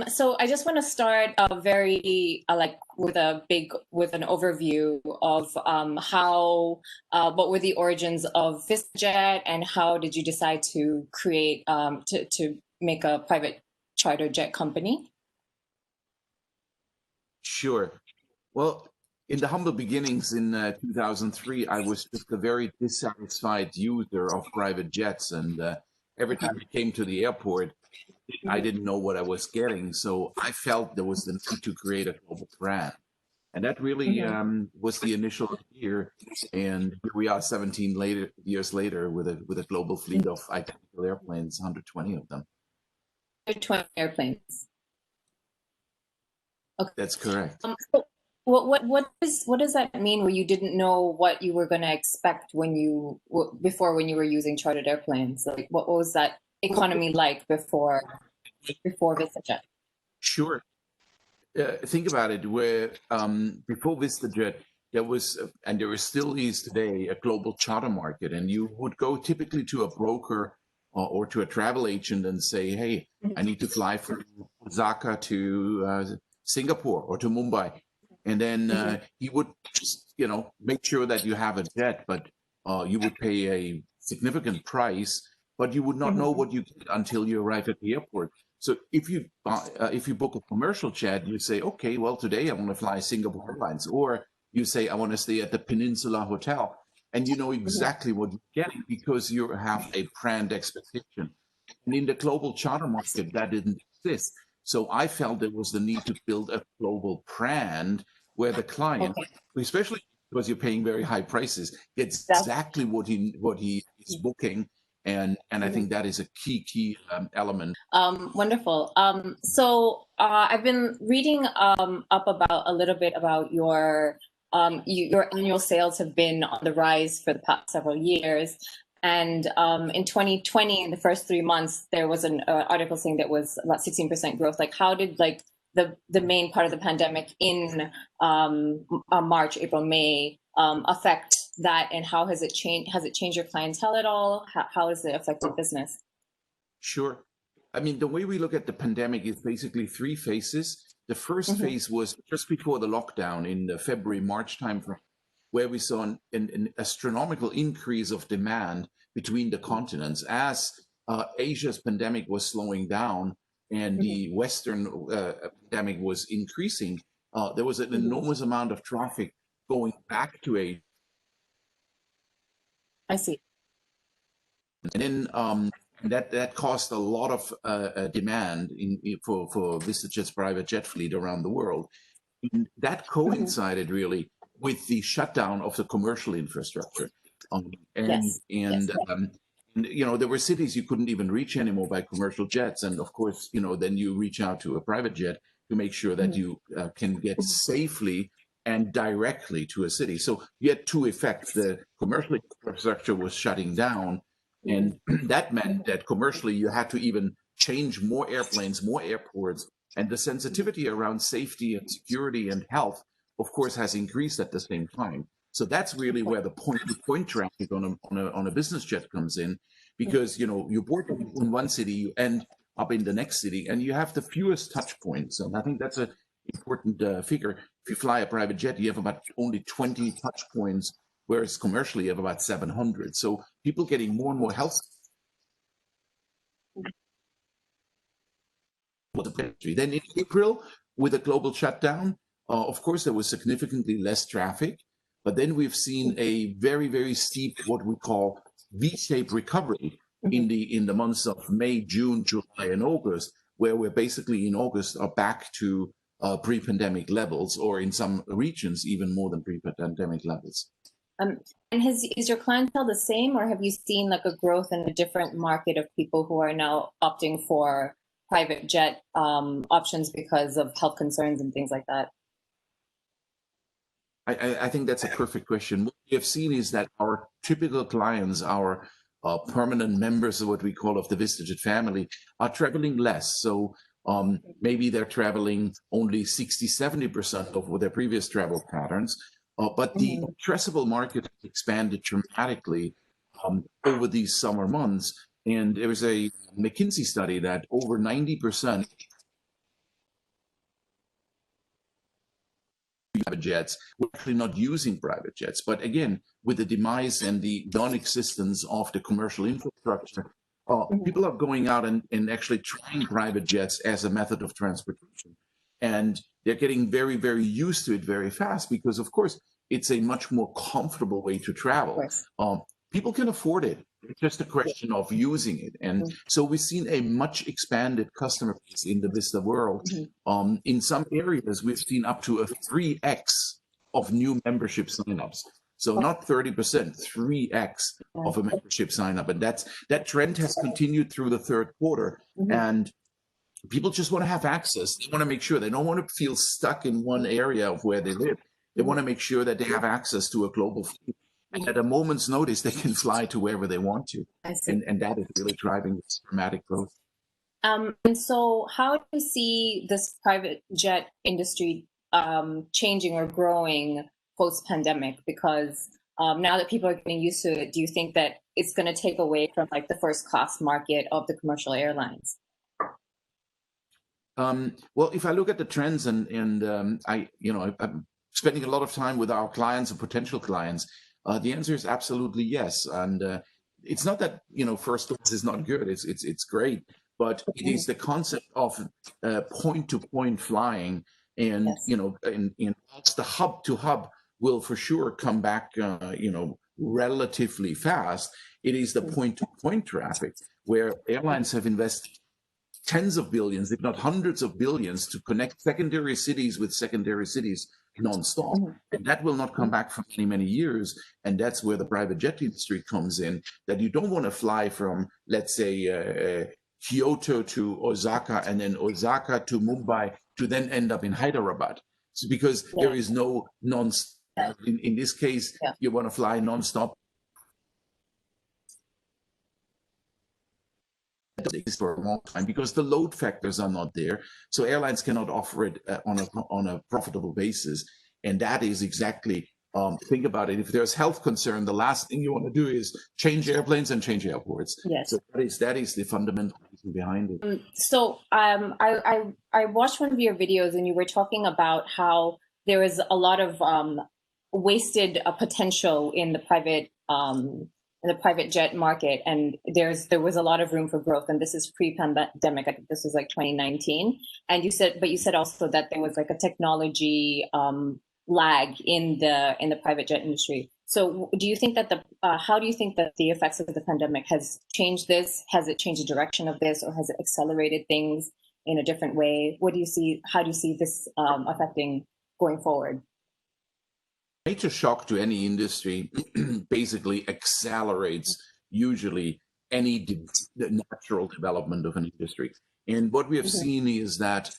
So I just want to start very like with an overview of how what were the origins of VistaJet, and how did you decide to create to make a private charter jet company? Sure. Well, in the humble beginnings in 2003, I was just a very dissatisfied user of private jets, and every time I came to the airport, I didn't know what I was getting. So I felt there was the need to create a global brand. And that really was the initial idea. And here we are 17 years later with a global fleet of identical airplanes, 120 of them. 120 airplanes. Okay. That's correct. So what does that mean, where you didn't know what you were going to expect when you were using chartered airplanes? Like, what was that economy like before VistaJet? Sure. Think about it. Where before VistaJet, there was, and there still is today, a global charter market, and you would go typically to a broker or to a travel agent and say, "Hey, I need to fly from Osaka to Singapore or to Mumbai," and then he would just, make sure that you have a jet, but you would pay a significant price, but you would not know what you get until you arrive at the airport. So if you book a commercial jet, you say, okay, well, today I want to fly Singapore Airlines, or you say, I want to stay at the Peninsula Hotel, and you know exactly what you're getting because you have a brand expectation. And in the global charter market, that didn't exist. So I felt there was the need to build a global brand where the client, especially because you're paying very high prices, gets exactly what he is booking. And I think that is a key element. Wonderful. So I've been reading up a little bit about your annual sales have been on the rise for the past several years. And in 2020, in the first 3 months, there was an article saying that was about 16% growth. Like, how did the main part of the pandemic in March, April, May affect that, and how has it changed? Has it changed your clientele at all? How has it affected business? Sure. I mean, the way we look at the pandemic is basically 3 phases. The first phase was just before the lockdown in the February, March timeframe, where we saw an astronomical increase of demand between the continents as Asia's pandemic was slowing down and the Western pandemic was increasing. There was an enormous amount of traffic going back to Asia. I see. And then that caused a lot of demand for VistaJet's private jet fleet around the world. And that coincided really with the shutdown of the commercial infrastructure. There were cities you couldn't even reach anymore by commercial jets. And of course, then you reach out to a private jet to make sure that you can get safely and directly to a city. So you had 2 effects. The commercial infrastructure was shutting down, and that meant that commercially you had to even change more airplanes, more airports, and the sensitivity around safety and security and health, of course, has increased at the same time. So that's really where the point-to-point traffic on a business jet comes in, because you board in one city, you end up in the next city, and you have the fewest touch points. And I think that's an important figure. If you fly a private jet, you have about only 20 touch points, whereas commercially you have about 700. So people getting more and more health. Then in April, with a global shutdown, of course, there was significantly less traffic. But then we've seen a very, very steep, what we call V-shaped recovery in the months of May, June, July, and August, where we're basically in August are back to pre-pandemic levels, or in some regions even more than pre-pandemic levels. And is your clientele the same, or have you seen like a growth in a different market of people who are now opting for private jet options because of health concerns and things like that? I think that's a perfect question. What we have seen is that our typical clients, our permanent members of what we call of the VistaJet family, are traveling less. So maybe they're traveling only 60–70% of their previous travel patterns, but the addressable market has expanded dramatically over these summer months. And there was a McKinsey study that over 90% private jets. We're actually not using private jets. But again, with the demise and the non-existence of the commercial infrastructure, people are going out and actually trying private jets as a method of transportation. And they're getting very, very used to it very fast because, of course, it's a much more comfortable way to travel. People can afford it. It's just a question of using it. And so we've seen a much expanded customer base in the Vista world. In some areas, we've seen up to a 3x of new membership signups. So not 30%, 3x of a membership sign up. And that trend has continued through the third quarter. And people just want to have access. They want to make sure they don't want to feel stuck in one area of where they live. They want to make sure that they have access to a global fleet. And at a moment's notice, they can fly to wherever they want to. And that is really driving this dramatic growth. And so how do you see this private jet industry changing or growing post-pandemic? Because now that people are getting used to it, do you think that it's going to take away from like the first class market of the commercial airlines? Well, if I look at the trends and I'm spending a lot of time with our clients and potential clients, the answer is absolutely yes. And it's not that, first class is not good. It's great, but it is the concept of point-to-point flying. And, the hub to hub will for sure come back, relatively fast. It is the point-to-point traffic where airlines have invested tens of billions, if not hundreds of billions, to connect secondary cities with secondary cities nonstop. And that will not come back for many, many years. And that's where the private jet industry comes in, that you don't want to fly from, let's say, Kyoto to Osaka and then Osaka to Mumbai to then end up in Hyderabad. So because there is no in this case, you want to fly nonstop. For a long time because the load factors are not there, so airlines cannot offer it on a profitable basis. And that is exactly think about it. If there's health concern, the last thing you want to do is change airplanes and change airports. So that is the fundamental reason behind it. So I watched one of your videos and you were talking about how there is a lot of wasted potential in the private jet market, and there was a lot of room for growth, and this is pre-pandemic. I think this was like 2019. And you said also that there was like a technology lag in the private jet industry. So do you think that how do you think that the effects of the pandemic has changed this? Has it changed the direction of this, or has it accelerated things in a different way? What do you see? How do you see this affecting going forward? Major shock to any industry basically accelerates usually any natural development of an industry. And what we have seen is that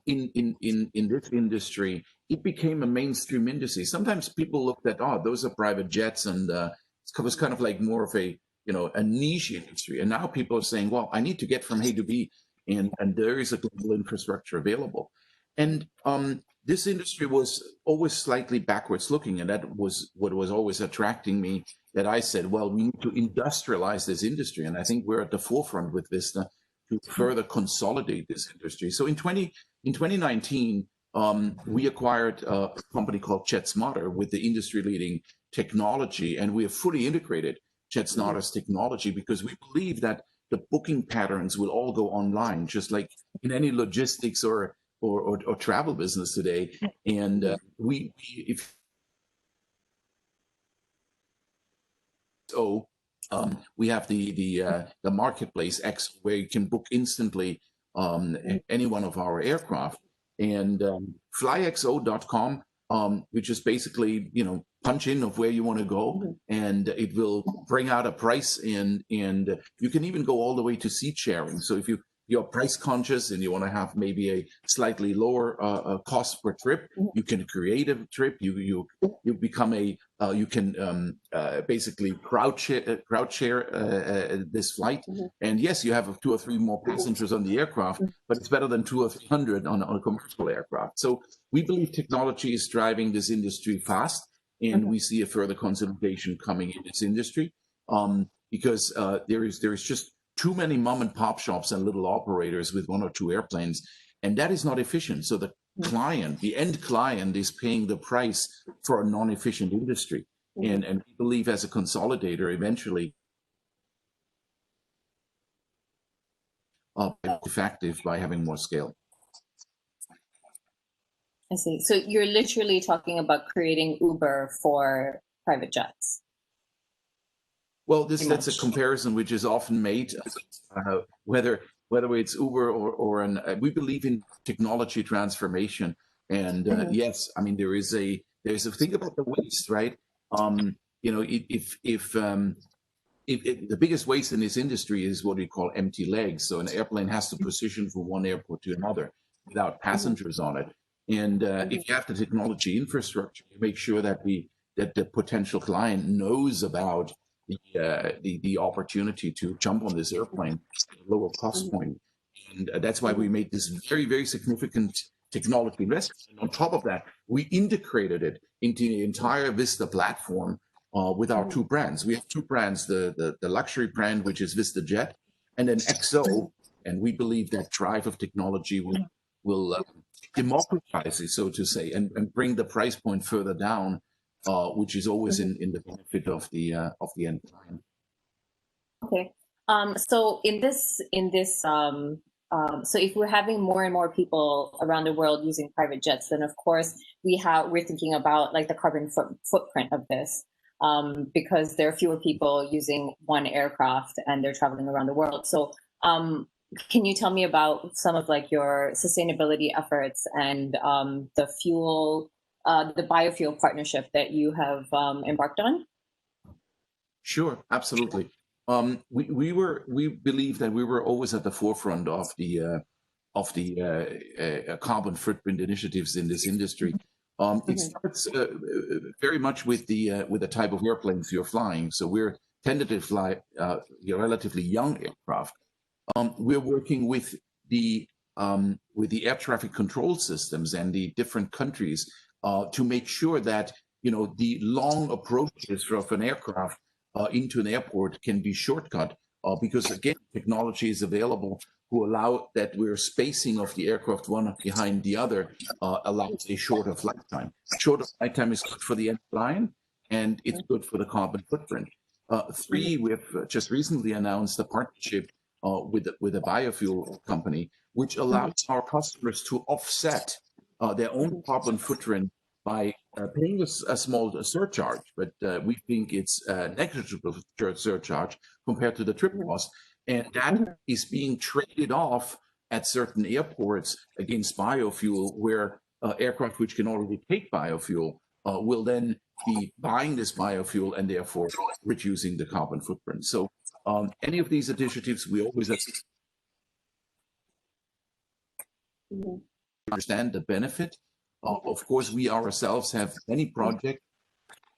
in this industry, it became a mainstream industry. Sometimes people looked at, those are private jets, and it was kind of like more of a niche industry. And now people are saying, well, I need to get from A to B, and there is a global infrastructure available. And this industry was always slightly backwards looking, and that was what was always attracting me, that I said, well, we need to industrialize this industry. And I think we're at the forefront with Vista to further consolidate this industry. So in 2019, we acquired a company called JetSmarter with the industry-leading technology, and we have fully integrated JetSmarter's technology because we believe that the booking patterns will all go online, just like in any logistics or travel business today. And we have the marketplace X, where you can book instantly any one of our aircraft, and flyxo.com, which is basically punch in of where you want to go, and it will bring out a price, and you can even go all the way to seat sharing. So if you're price conscious and you want to have maybe a slightly lower cost per trip, you can create a trip. You become you can basically crowd share this flight. And yes, you have 2 or 3 more passengers on the aircraft, but it's better than 200 or 300 on a commercial aircraft. So we believe technology is driving this industry fast, and we see a further consolidation coming in this industry because there is just too many mom and pop shops and little operators with 1 or 2 airplanes, and that is not efficient. So the client, the end client, is paying the price for a non-efficient industry. And we believe as a consolidator, eventually, effective by having more scale. I see. So you're literally talking about creating Uber for private jets. Well, that's a comparison which is often made, whether it's Uber or we believe in technology transformation. And yes, I mean, there's a thing about the waste, right? You know, if the biggest waste in this industry is what we call empty legs. So an airplane has to position from one airport to another without passengers on it. And if you have the technology infrastructure, you make sure that the potential client knows about the opportunity to jump on this airplane at a lower cost point. And that's why we made this very, very significant technology investment. And on top of that, we integrated it into the entire Vista platform with our two brands. We have two brands, the luxury brand, which is VistaJet, and then XO. And we believe that drive of technology will democratize it, so to say, and bring the price point further down, which is always in the benefit of the end client. Okay. So so if we're having more and more people around the world using private jets, then of course we're thinking about like the carbon footprint of this, because there are fewer people using one aircraft and they're traveling around the world. So can you tell me about some of like your sustainability efforts and the biofuel partnership that you have embarked on? Sure, absolutely. We believe that we were always at the forefront of the carbon footprint initiatives in this industry. It starts very much with the type of airplanes you're flying. So we're tended to fly relatively young aircraft. We're working with the air traffic control systems and the different countries to make sure that the long approaches of an aircraft into an airport can be shortcut, because again, technology is available to allow that we're spacing of the aircraft one behind the other allows a shorter flight time. Shorter flight time is good for the end client, and it's good for the carbon footprint. Three, we've just recently announced a partnership with a biofuel company, which allows our customers to offset their own carbon footprint by paying a small surcharge, but we think it's a negligible surcharge compared to the trip cost. And that is being traded off at certain airports against biofuel, where aircraft which can already take biofuel will then be buying this biofuel and therefore reducing the carbon footprint. So any of these initiatives, we always understand the benefit. Of course, we ourselves have many projects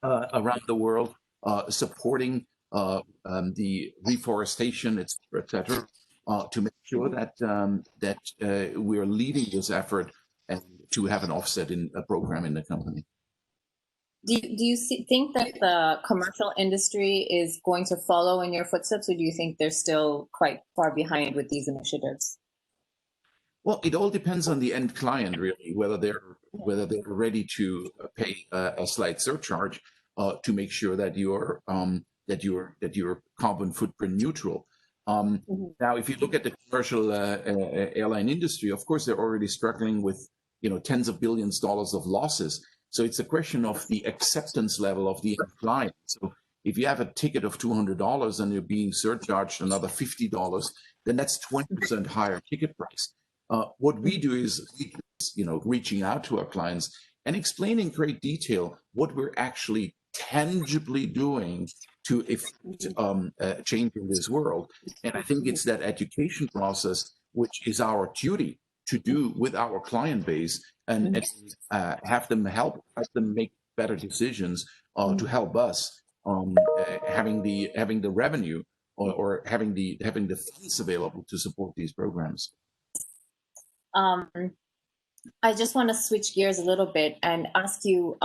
around the world supporting the reforestation, et cetera, to make sure that we're leading this effort and to have an offset in a program in the company. Do you think that the commercial industry is going to follow in your footsteps, or do you think they're still quite far behind with these initiatives? Well, it all depends on the end client, really, whether they're ready to pay a slight surcharge to make sure that you're carbon footprint neutral. Now, if you look at the commercial airline industry, of course, they're already struggling with tens of billions of dollars of losses. So it's a question of the acceptance level of the end client. So if you have a ticket of $200 and you're being surcharged another $50, then that's 20% higher ticket price. What we do is, reaching out to our clients and explaining in great detail what we're actually tangibly doing to change in this world. And I think it's that education process, which is our duty to do with our client base and have them make better decisions to help us having the revenue or having the funds available to support these programs. I just want to switch gears a little bit and ask you,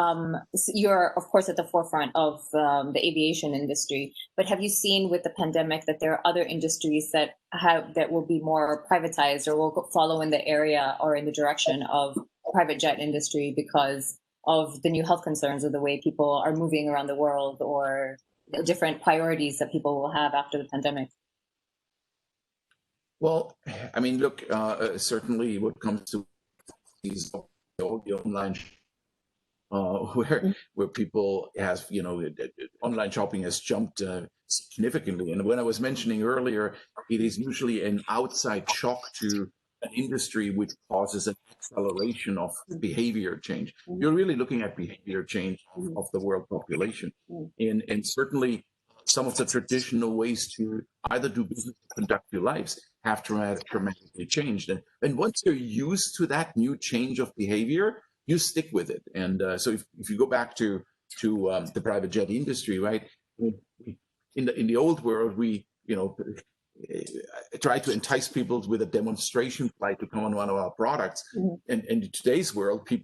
you're of course at the forefront of the aviation industry, but have you seen with the pandemic that there are other industries that will be more privatized or will follow in the area or in the direction of private jet industry because of the new health concerns or the way people are moving around the world or different priorities that people will have after the pandemic? Well, I mean, look, certainly what comes to these all the online where people has, online shopping has jumped significantly. And when I was mentioning earlier, it is usually an outside shock to an industry which causes an acceleration of behavior change. You're really looking at behavior change of the world population. And certainly some of the traditional ways to either do business or conduct your lives have dramatically changed. And once you're used to that new change of behavior, you stick with it. And so if you go back to the private jet industry, right? In the old world, we try to entice people with a demonstration flight to come on one of our products. And in today's world, the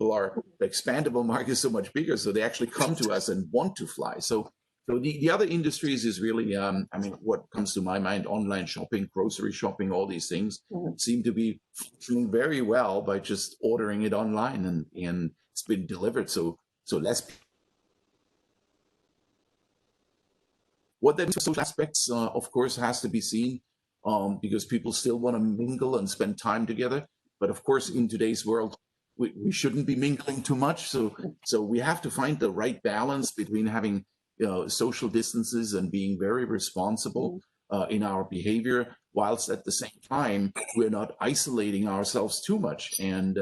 expandable market is so much bigger, so they actually come to us and want to fly. So the other industries is really, what comes to my mind, online shopping, grocery shopping, all these things seem to be functioning very well by just ordering it online and it's been delivered. So less. What the social aspects, of course, has to be seen because people still want to mingle and spend time together. But of course, in today's world, we shouldn't be mingling too much. So we have to find the right balance between having social distances and being very responsible in our behavior, whilst at the same time we're not isolating ourselves too much, and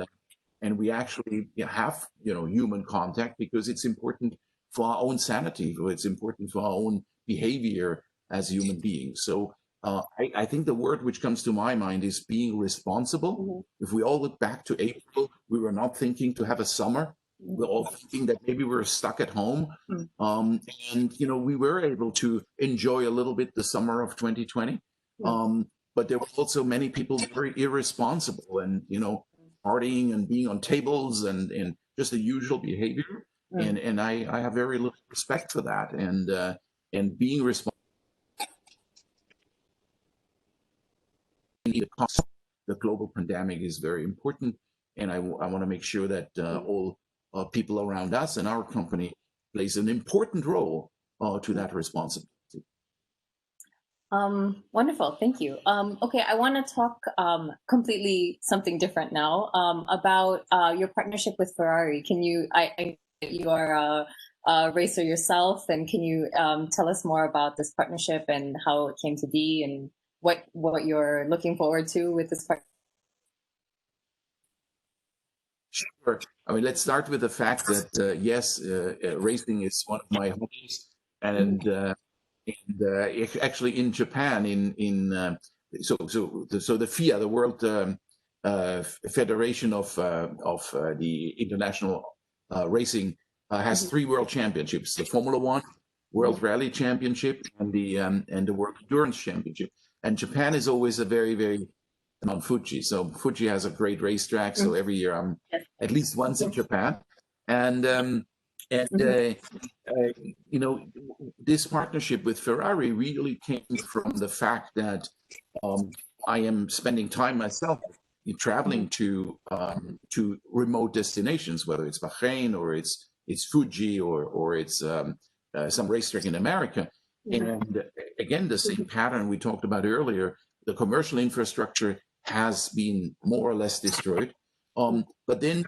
we actually have human contact because it's important for our own sanity, it's important for our own behavior as human beings. So I think the word which comes to my mind is being responsible. If we all look back to April, we were not thinking to have a summer. We're all thinking that maybe we're stuck at home. And, we were able to enjoy a little bit the summer of 2020. But there were also many people very irresponsible and, partying and being on tables and just the usual behavior. And I have very little respect for that. And being responsible. The global pandemic is very important. And I want to make sure that all people around us and our company plays an important role to that responsibility. Wonderful, thank you. Okay, I want to talk completely something different now about your partnership with Ferrari. Can you, you are a racer yourself, and can you tell us more about this partnership and how it came to be and what you're looking forward to with this partnership? Sure. I mean, let's start with the fact that yes, racing is one of my hobbies, and actually in Japan, so the FIA, the World Federation of the International Racing, has 3 world championships: the Formula One, World Rally Championship, and the World Endurance Championship. And Japan is always a very, very on Fuji. So Fuji has a great racetrack. So every year I'm at least once in Japan. And this partnership with Ferrari really came from the fact that I am spending time myself traveling to remote destinations, whether it's Bahrain or it's Fuji or it's some racetrack in America. And again, the same pattern we talked about earlier, the commercial infrastructure has been more or less destroyed. But then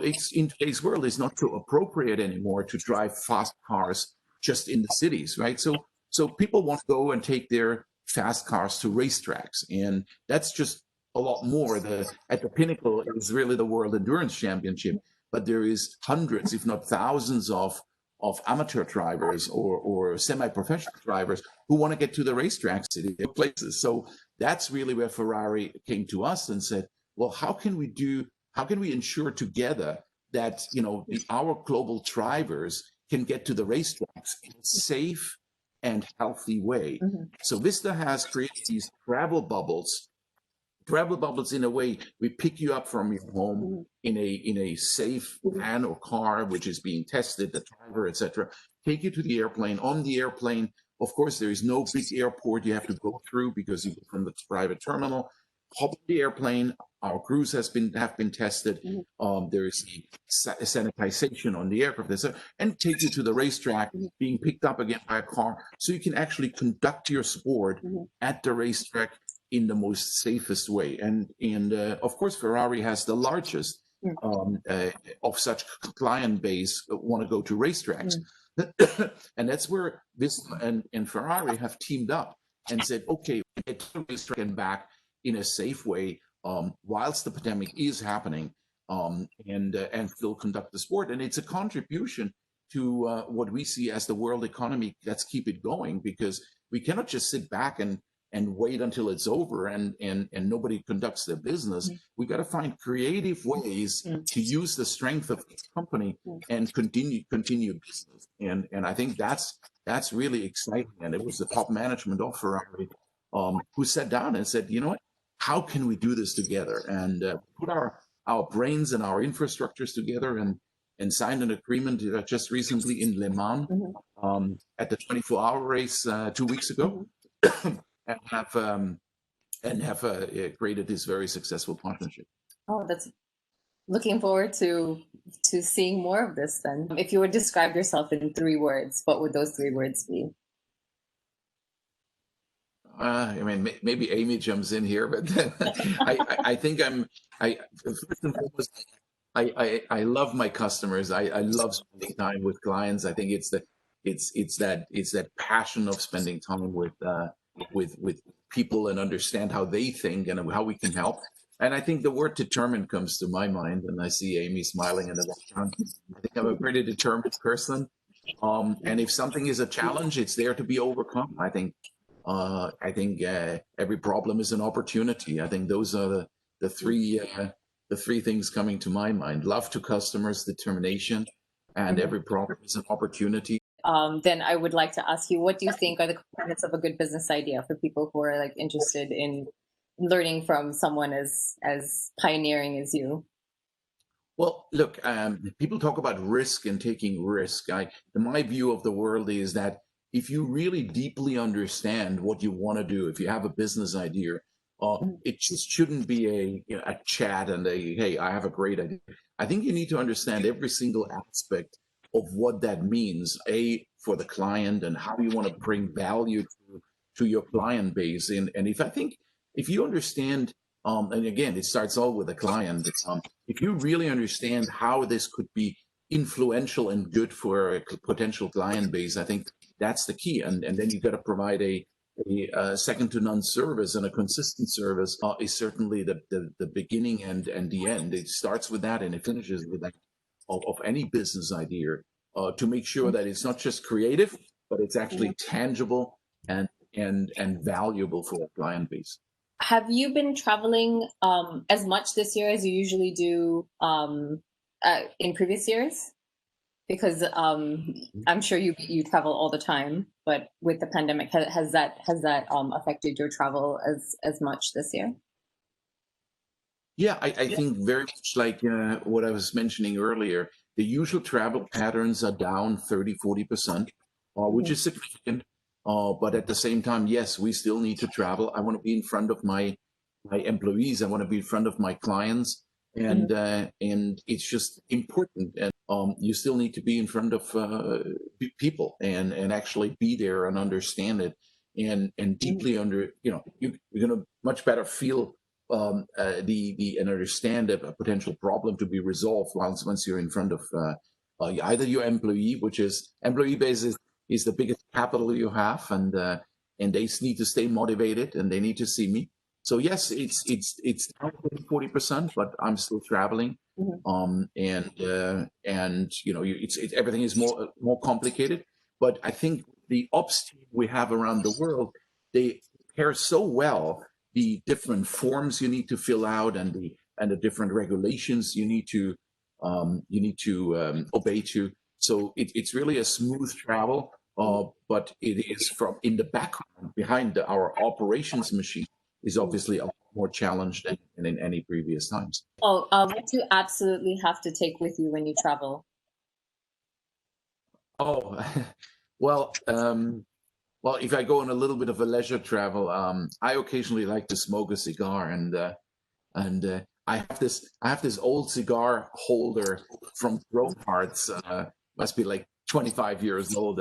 in today's world, it's not so appropriate anymore to drive fast cars just in the cities, right? So people want to go and take their fast cars to racetracks. And that's just a lot more. At the pinnacle is really the World Endurance Championship, but there is hundreds, if not thousands of amateur drivers or semi-professional drivers who want to get to the racetracks in their places. So that's really where Ferrari came to us and said, well, how can we ensure together that our global drivers can get to the racetracks in a safe and healthy way? So Vista has created these travel bubbles in a way. We pick you up from your home in a safe van or car which is being tested, the driver, etc. Take you to the airplane. On the airplane, of course, there is no big airport you have to go through because you go from the private terminal. Hop on the airplane. our crews have been tested. There is sanitization on the aircraft, and take you to the racetrack, being picked up again by a car, so you can actually conduct your sport at the racetrack in the most safest way. And of course, Ferrari has the largest of such client base want to go to racetracks. And that's where Vista and Ferrari have teamed up and said, okay, get to the racetrack and back in a safe way whilst the pandemic is happening, and still conduct the sport. And it's a contribution to what we see as the world economy. Let's keep it going, because we cannot just sit back and wait until it's over and nobody conducts their business. We got to find creative ways to use the strength of the company and continue business. And I think that's really exciting. And it was the top management of Ferrari who sat down and said, you know what, how can we do this together, and put our brains and our infrastructures together, and signed an agreement just recently in Le Mans at the 24-hour race 2 weeks ago. and have created this very successful partnership. Oh, that's looking forward to seeing more of this then. If you would describe yourself in 3 words, what would those 3 words be? I mean, maybe Amy jumps in here, but I think first and foremost, I love my customers. I love spending time with clients. I think it's that passion of spending time with people and understand how they think and how we can help. And I think the word determined comes to my mind, and I see Amy smiling in the background. I think I'm a pretty determined person. And if something is a challenge, it's there to be overcome. I think every problem is an opportunity. I think those are the three things coming to my mind: love to customers, determination, and every problem is an opportunity. Then I would like to ask you, what do you think are the components of a good business idea for people who are like interested in learning from someone as pioneering as you? Well, look, people talk about risk and taking risk. My view of the world is that if you really deeply understand what you want to do, if you have a business idea, it just shouldn't be a chat and hey, I have a great idea. I think you need to understand every single aspect of what that means, for the client, and how you want to bring value to your client base. And if you understand, and again, it starts all with the client. If you really understand how this could be influential and good for a potential client base, I think that's the key. And then you got to provide a second to none service, and a consistent service is certainly the beginning and the end. It starts with that and it finishes with that of any business idea, to make sure that it's not just creative, but it's actually tangible and valuable for a client base. Have you been traveling as much this year as you usually do in previous years? Because I'm sure you travel all the time, but with the pandemic, has that affected your travel as much this year? Yeah, I think very much like what I was mentioning earlier, the usual travel patterns are down 30-40%, which is significant. But at the same time, yes, we still need to travel. I want to be in front of my employees. I want to be in front of my clients, and it's just important. And you still need to be in front of people and actually be there and understand it, and deeply you're going to much better feel and understand a potential problem to be resolved once you're in front of either your employee, which is employee base is the biggest capital you have, and they need to stay motivated and they need to see me. So yes, it's down 40%, but I'm still traveling, and everything is more complicated. But I think the ops team we have around the world, they pair so well the different forms you need to fill out and the different regulations you need to obey to. So it's really a smooth travel, but it is from in the background behind our operations machine is obviously a lot more challenged than in any previous times. Oh, what do you absolutely have to take with you when you travel? Oh, well, if I go on a little bit of a leisure travel, I occasionally like to smoke a cigar, and And I have this old cigar holder from Grove Hearts, must be like 25 years old.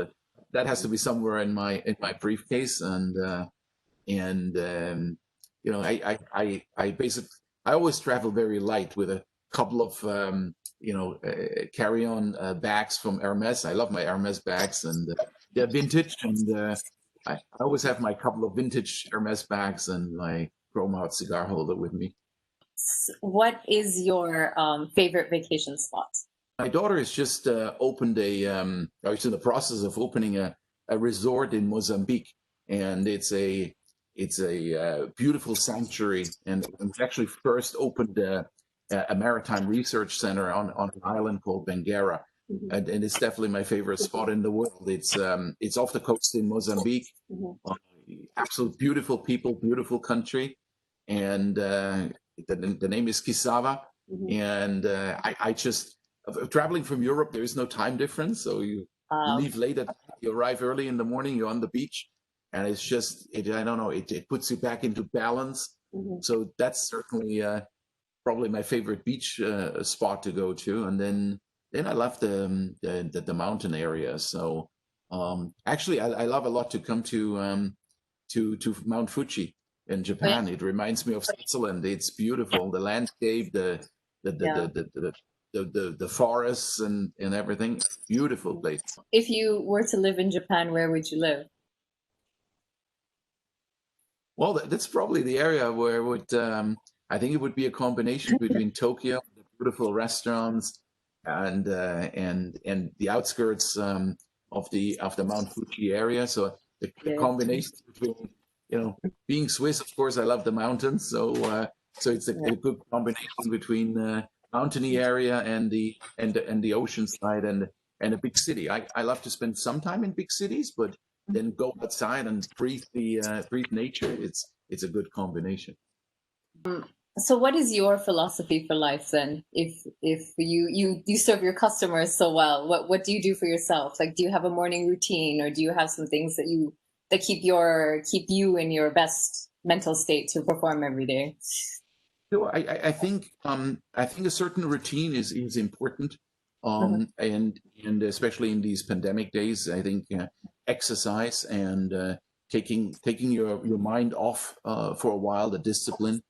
That has to be somewhere in my briefcase. You know, I basically, I always travel very light with a couple of carry-on bags from Hermes. I love my Hermes bags, and they're vintage, and I always have my couple of vintage Hermes bags and my chrome out cigar holder with me. What is your favorite vacation spot? My daughter has just opened or is in the process of opening a resort in Mozambique, and it's a beautiful sanctuary, and it's actually first opened a maritime research center on an island called Benguera. Mm-hmm. And it's definitely my favorite spot in the world. It's off the coast in Mozambique. Mm-hmm. Absolute beautiful people, beautiful country, and the name is Kisava. Mm-hmm. And I just traveling from Europe. There is no time difference, so you leave late at night, you arrive early in the morning. You're on the beach, and it's just I don't know. It puts you back into balance. Mm-hmm. So that's certainly probably my favorite beach spot to go to, and then I love the mountain area. So actually, I love a lot to come to Mount Fuji in Japan. It reminds me of Switzerland. It's beautiful, the landscape, the forests and everything. Beautiful place. If you were to live in Japan, where would you live? Well, that's probably the area where it would. I think it would be a combination between Tokyo, the beautiful restaurants, and the outskirts of the Mount Fuji area. So the combination between, being Swiss, of course, I love the mountains. So it's a good combination between the mountainy area and the ocean side and a big city. I love to spend some time in big cities, but then go outside and breathe nature. It's a good combination. So what is your philosophy for life then? If you serve your customers so well, what do you do for yourself? Like, do you have a morning routine, or do you have some things that keep you in your best mental state to perform every day? So I think a certain routine is important, and especially in these pandemic days, I think exercise and taking your mind off for a while, the discipline.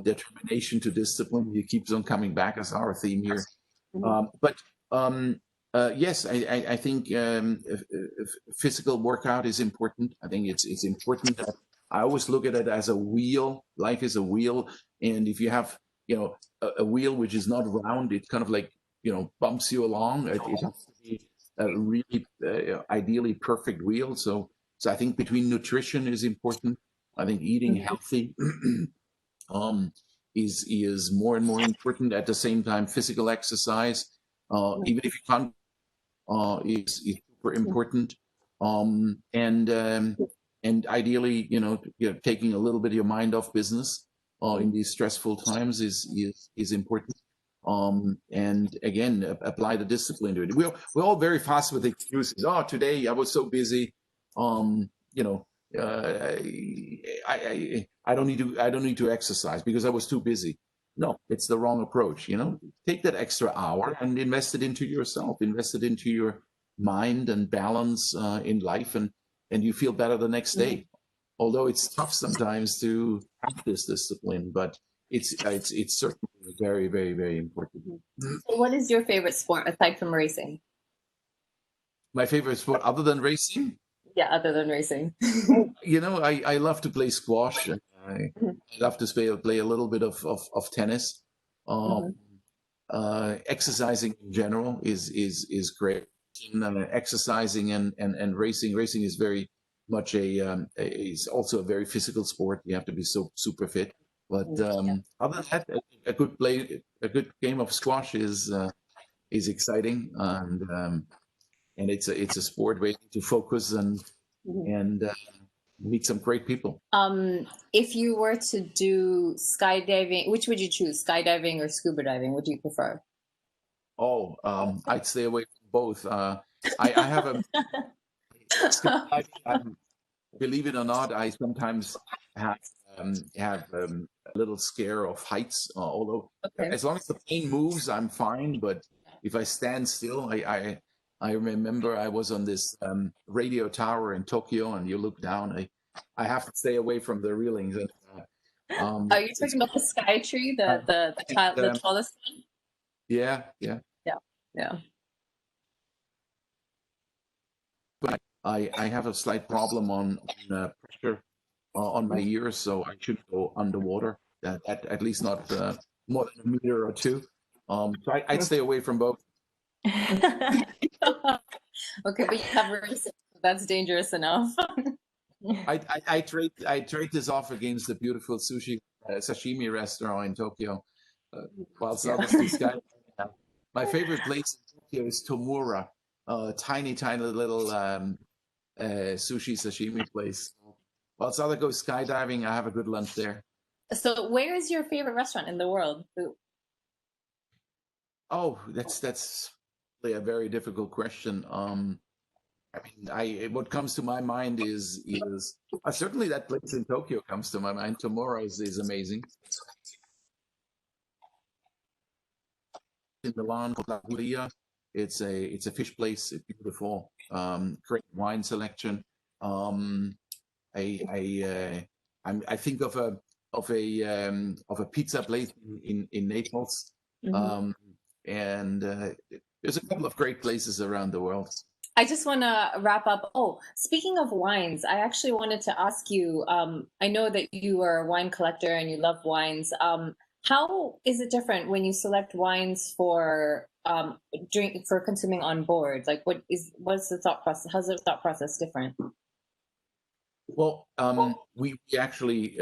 Determination to discipline. It keeps on coming back as our theme here. Yes, I think physical workout is important. I think it's important that I always look at it as a wheel. Life is a wheel, and if you have a wheel which is not round, it kind of like bumps you along. It has to be a really ideally perfect wheel. So I think between nutrition is important. I think eating healthy is more and more important. At the same time, physical exercise, even if you can't, is super important. And ideally, taking a little bit of your mind off business in these stressful times is important. And again, apply the discipline to it. We're all very fast with excuses. Oh, today I was so busy. I don't need to exercise because I was too busy. No, it's the wrong approach. Take that extra hour and invest it into yourself, invest it into your mind and balance in life, and you feel better the next day. Although it's tough sometimes to have this discipline, but it's certainly very, very, very important. So what is your favorite sport aside from racing? My favorite sport other than racing? Yeah, other than racing. I love to play squash. I love to play a little bit of tennis. Exercising in general is great. Exercising and racing is very much is also a very physical sport. You have to be so super fit. But other than that, a good game of squash is exciting, and it's a sport where you need to focus and meet some great people. If you were to do skydiving, which would you choose, skydiving or scuba diving? What do you prefer? Oh, I'd stay away from both. I have a believe it or not, I sometimes have little scare of heights, although Okay. as long as the plane moves, I'm fine. But if I stand still, I remember I was on this radio tower in Tokyo, and you look down. I have to stay away from the railings. Are you talking about the sky tree, the tallest one? Yeah. Yeah. But I have a slight problem on pressure on my ears, so I shouldn't go underwater. At least not more than a meter or two. So I'd stay away from both. Okay, but you have risk. That's dangerous enough. I trade this off against the beautiful sashimi restaurant in Tokyo. Whilst obviously Sky. My favorite place in Tokyo is Tomura, tiny little sushi sashimi place. Whilst others go skydiving, I have a good lunch there. So, where is your favorite restaurant in the world? Oh, that's really a very difficult question. I mean, what comes to my mind is certainly that place in Tokyo comes to my mind. Tomorrow is amazing. In Milan, it's a fish place. It's beautiful. Great wine selection. I think of a pizza place in Naples. Mm-hmm. And there's a couple of great places around the world. I just want to wrap up. Oh, speaking of wines, I actually wanted to ask you, I know that you are a wine collector and you love wines. How is it different when you select wines for consuming on board? Like, what's the thought process? How's the thought process different? Well, we actually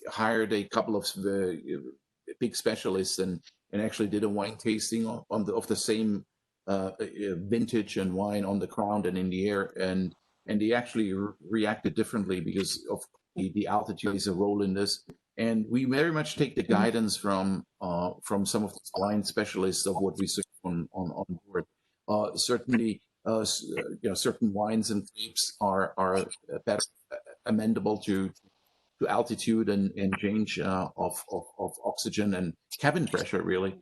hired a couple of big specialists and actually did a wine tasting of the same vintage and wine on the ground and in the air, and they actually reacted differently because of the altitude plays a role in this. And we very much take the guidance from some of the wine specialists of what we see on board. Certainly, certain wines and grapes are better amendable to altitude and change of oxygen and cabin pressure, really.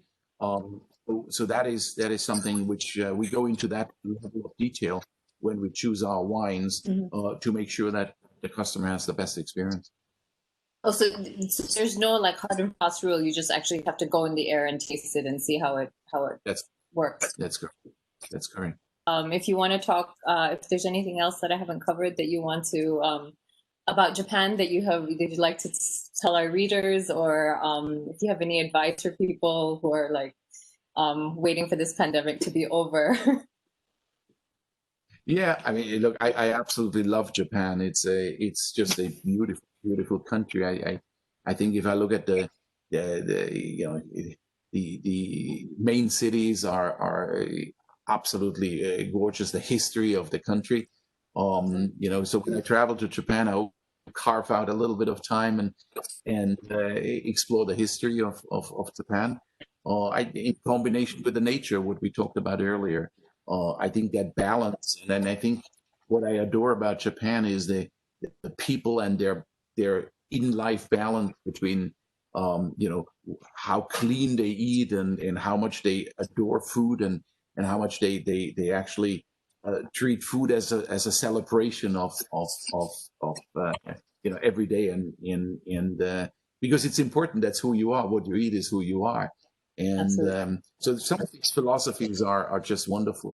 So that is something which we go into that level of detail when we choose our wines to make sure that the customer has the best experience. Oh, so there's no like hard and fast rule. You just actually have to go in the air and taste it and see how it works. That's correct. That's correct. If you want to talk, if there's anything else that I haven't covered that you want to about Japan that you'd like to tell our readers, or if you have any advice for people who are like waiting for this pandemic to be over. Yeah, I mean, look, I absolutely love Japan. It's just a beautiful country. I think if I look at the main cities are absolutely gorgeous. The history of the country, so when I travel to Japan, I carve out a little bit of time and explore the history of Japan. In combination with the nature, what we talked about earlier. I think that balance, and then I think what I adore about Japan is the people and their in-life balance between how clean they eat and how much they adore food and how much they actually treat food as a celebration of every day and because it's important. That's who you are. What you eat is who you are. And so some of these philosophies are just wonderful.